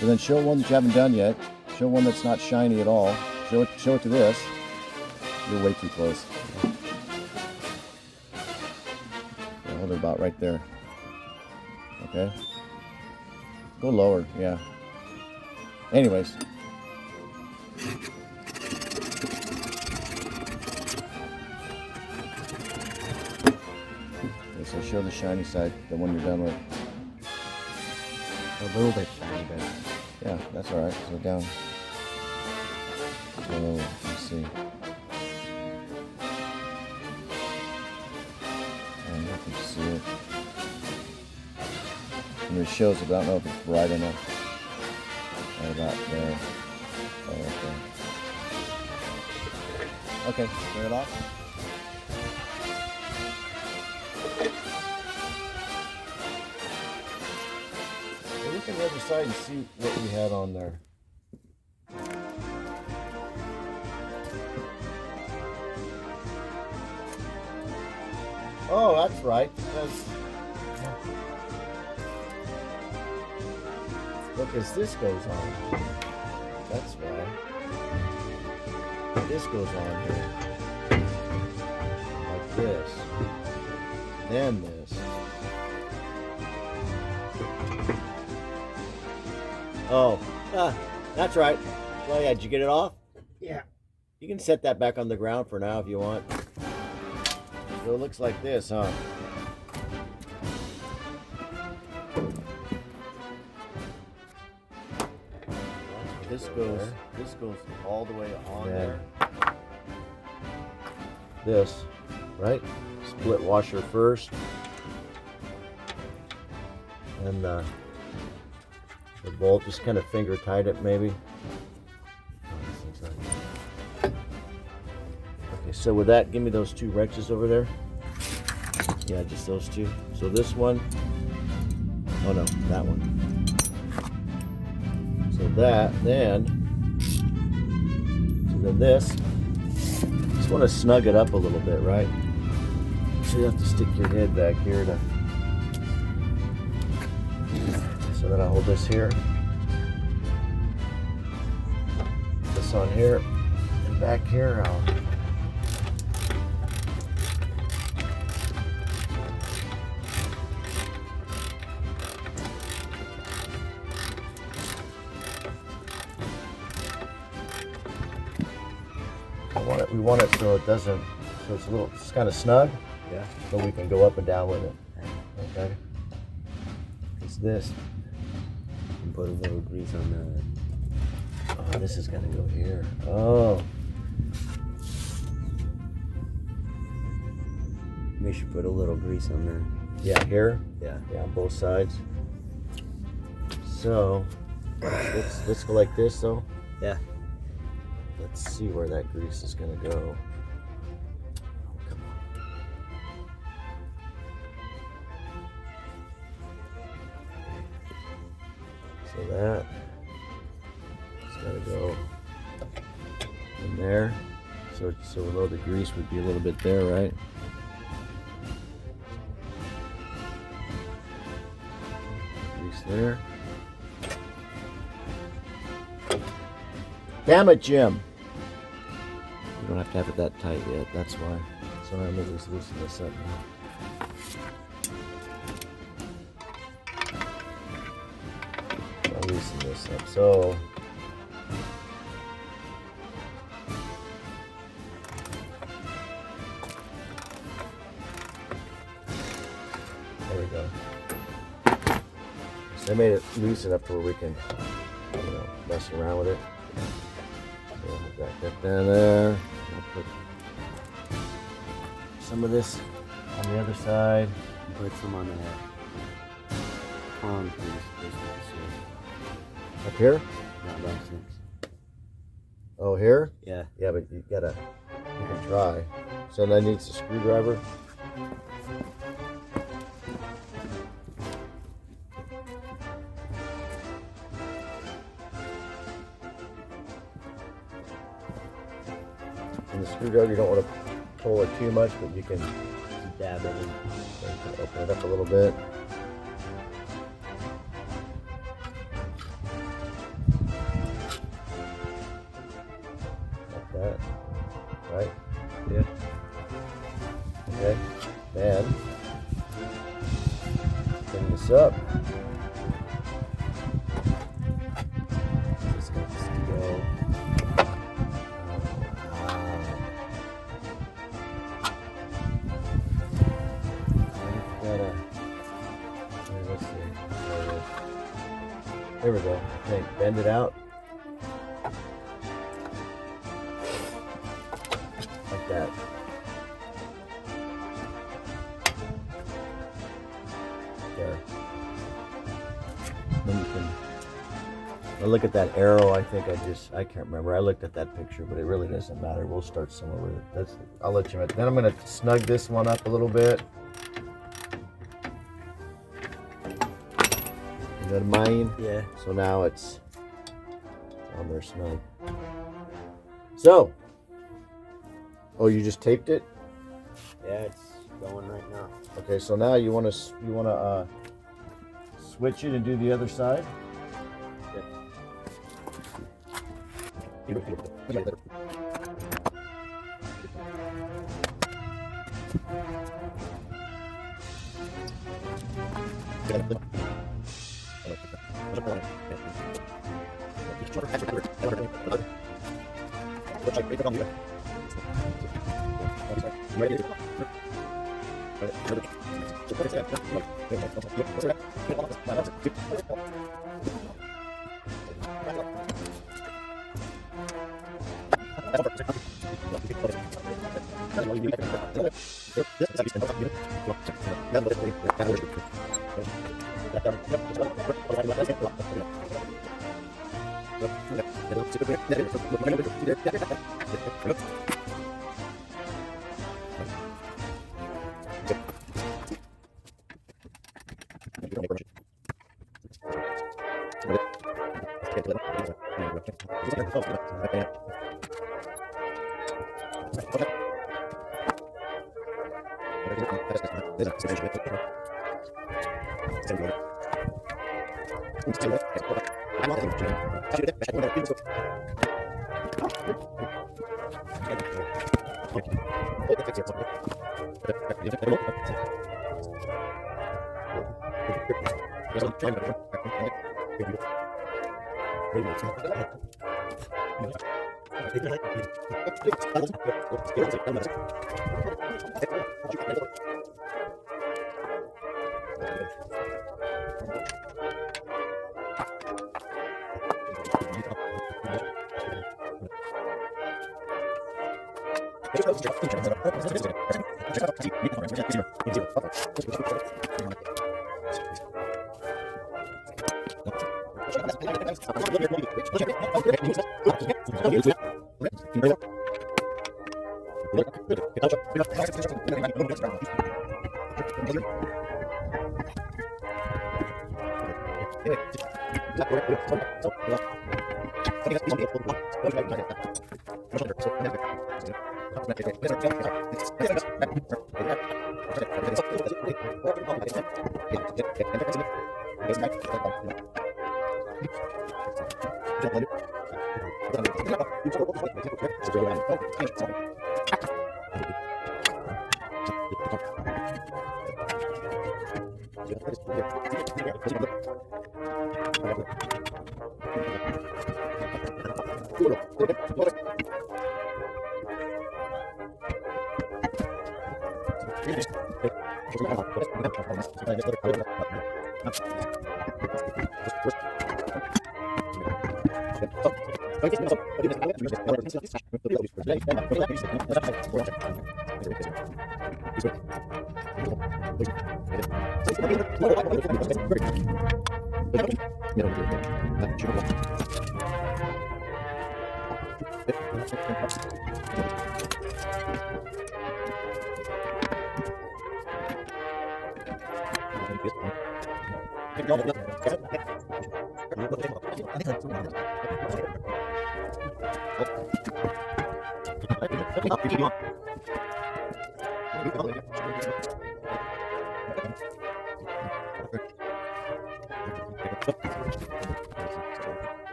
And then show one that you haven't done yet. Show one that's not shiny at all. Show it to this. You're way too close. Yeah, hold it about right there. Okay. Go lower, yeah. Anyways. Okay, so show the shiny side, the one you're done with. A little bit shiny, but yeah, that's all right. So down. So let's see. And you can see it. And it shows it, but I don't know if it's bright enough. Right about there. Oh, okay. Okay, turn it off. Look at the other side and see what we had on there. Oh, that's right. Because look, as this goes on, that's why. This goes on here. Like this. Then this. Oh, that's right. Well, yeah, did you get it off? yeah. You can set that back on the ground for now if you want. So it looks like this, huh? This goes all the way on there. This, right? Split washer first. And the bolt, just kind of finger tight it maybe. Okay, so with that, give me those two wrenches over there. Yeah, just those two. So this one, oh no, that one. So that, then this, just want to snug it up a little bit, right? So you have to stick your head back here to, so then I hold this here, this on here, and back here I'll we want it so it doesn't, so it's kind of snug. Yeah. So we can go up and down with it. Okay. It's this. And put a little grease on that. Oh, this is gonna go here. Oh. We should put a little grease on there. Yeah, here. Yeah. Yeah, on both sides. So let's go like this though. Yeah. Let's see where that grease is gonna go. Oh, come on. So that's gotta go in there. So we know the grease would be a little bit there, right? Grease there. Damn it, Jim. You don't have to have it that tight yet, that's why. So I'm going to loosen this up now. I'll loosen this up. So there we go. So I made it loose enough where we can, mess around with it. Back that down there. I'll put some of this on the other side. And put some on that palm piece. Up here? Not those things. Oh, here? Yeah. Yeah, but you can try. So that needs a screwdriver. And the screwdriver, you don't want to pull it too much, but you can Dab it in. open it up a little bit. that. Right? Yeah. Okay. Then bring this up. Just got this to go. Let's see. There we go. Okay, bend it out. Like that. There. Then you can look at that arrow. I can't remember. I looked at that picture, but it really doesn't matter. We'll start somewhere with it. I'll let you know. Then I'm going to snug this one up a little bit. Is that mine? Yeah. So now it's on there snug. So, oh, you just taped it? Yeah, it's going right now. Okay, so now you want to switch it and do the other side.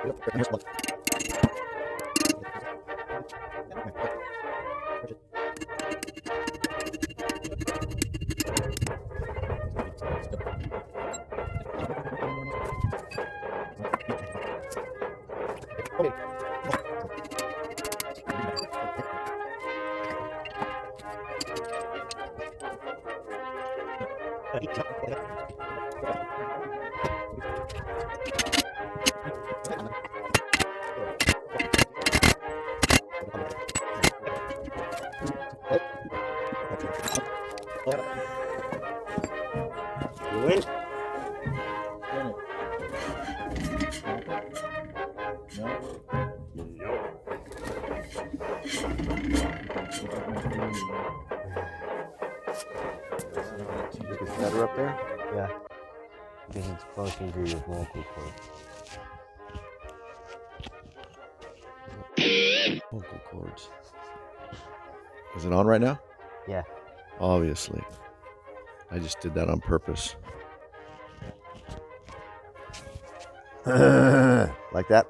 You win? It's better up there? Yeah. Because it's closer to your vocal cord. Vocal cords. Is it on right now? Yeah. Obviously. I just did that on purpose. Like that.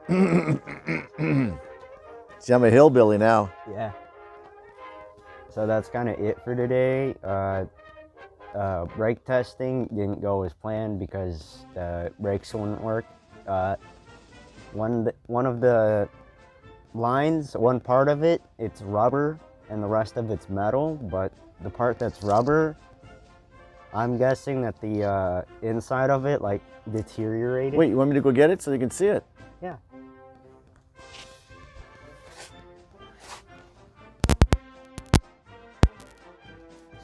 See, I'm a hillbilly now. Yeah. So that's kind of it for today. Brake testing didn't go as planned because the brakes wouldn't work. One of the lines, one part of it, it's rubber and the rest of it's metal, but the part that's rubber, I'm guessing that the inside of it like deteriorated. Wait, you want me to go get it so you can see it? Yeah.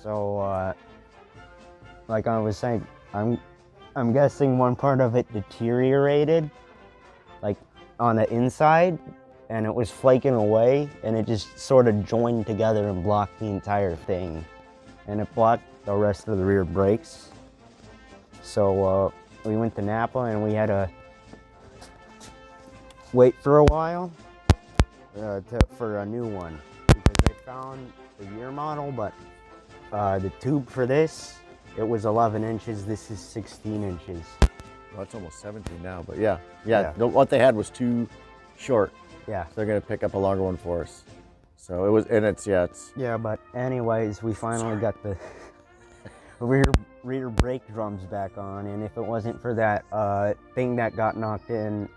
So, like I was saying, I'm guessing one part of it deteriorated, like on the inside, and it was flaking away, and it just sort of joined together and blocked the entire thing, and it blocked the rest of the rear brakes. So we went to Napa, and we had to wait for a while for a new one because they found the year model, but the tube for this, it was 11 inches. This is 16 inches. Well, it's almost 17 now, but yeah. What they had was too short. Yeah. So they're gonna pick up a longer one for us. So it was, and it's. Yeah, but anyways, we finally got the rear brake drums back on, and if it wasn't for that thing that got knocked in,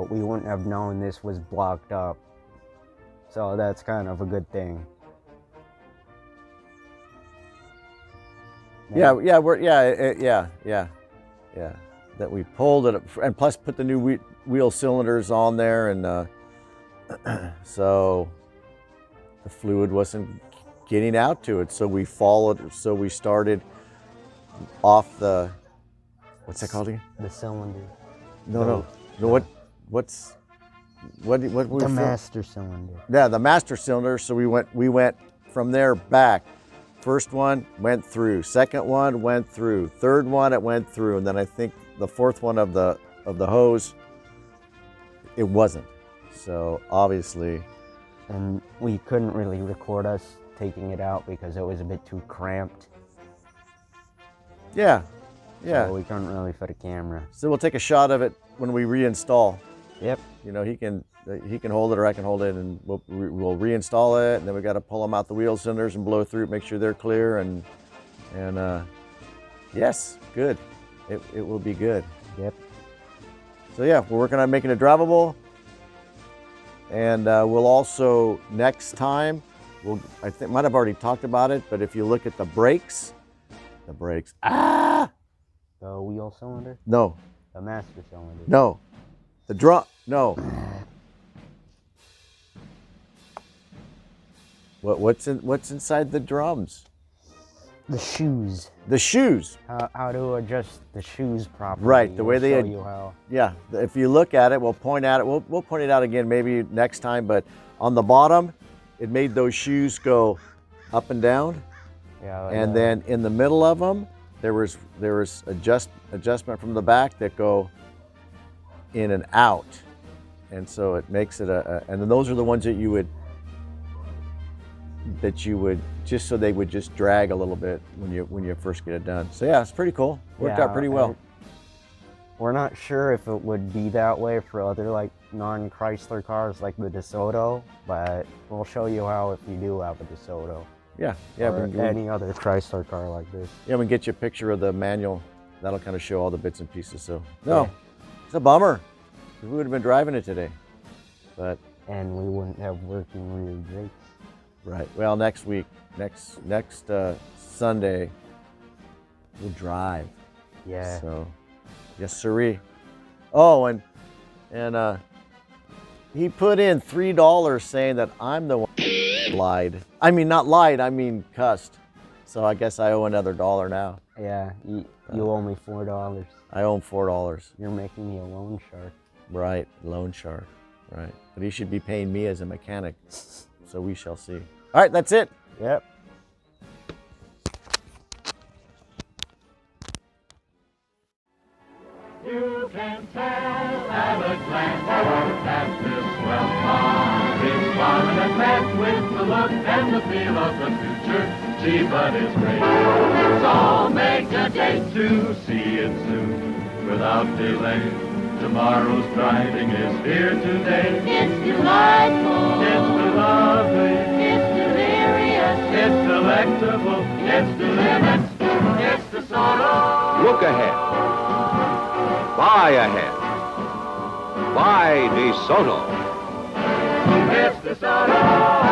we wouldn't have known this was blocked up. So that's kind of a good thing. Yeah. That we pulled it, and plus put the new wheel cylinders on there, and so the fluid wasn't getting out to it. So we followed. So we started off the, what's that called again? The cylinder. No. What's the master cylinder. Yeah, the master cylinder. So we went from there back. First one went through, second one went through, third one it went through, and then I think the fourth one of the hose, it wasn't. So obviously, and we couldn't really record us taking it out because it was a bit too cramped. Yeah. So we couldn't really fit a camera. So we'll take a shot of it when we reinstall. Yep. You know, he can hold it or I can hold it, and we'll reinstall it, and then we got to pull them out the wheel cylinders and blow through, make sure they're clear, and yes, good. It will be good. Yep. So yeah, we're working on making it drivable, and we'll also next time I think might have already talked about it, but if you look at the brakes. The wheel cylinder? No. The master cylinder? No. The drum, no. What's inside the drums? The shoes. The shoes. How to adjust the shoes properly. Right, the way they. Show you how. Yeah, if you look at it, we'll point at it. We'll point it out again maybe next time. But on the bottom, it made those shoes go up and down. Yeah. And then in the middle of them, there was adjustment from the back that go in and out, and so it makes it and then those are the ones that you would just so they would just drag a little bit when you first get it done. So yeah, it's pretty cool. Worked out pretty well. We're not sure if it would be that way for other like non-Chrysler cars like the DeSoto, but we'll show you how if you do have a DeSoto. Yeah, Or any other Chrysler car like this. yeah, we can get you a picture of the manual. That'll kind of show all the bits and pieces. So no, it's a bummer. We would have been driving it today, but And we wouldn't have working rear brakes. right. Well, next week, next Sunday, we'll drive. Yeah. So, yes, sirree. Oh, and he put in $3 saying that I'm the one who lied. I mean, not lied. I mean, cussed. So I guess I owe another $1 now. Yeah, you owe me $4. I owe him $4. You're making me a loan shark. Right, loan shark. Right, but he should be paying me as a mechanic. So we shall see. All right, that's it. Yep. You can tell at a glance that this swell car is fun and advanced with the look and the feel of the future. Gee, but it's great. So make a date to see it soon without delay. Tomorrow's driving is here today. It's delightful. It's lovely. It's delirious. It's delectable. It's delicious. It's the sort of Look ahead. Buy ahead. Buy DeSoto. It's the sort of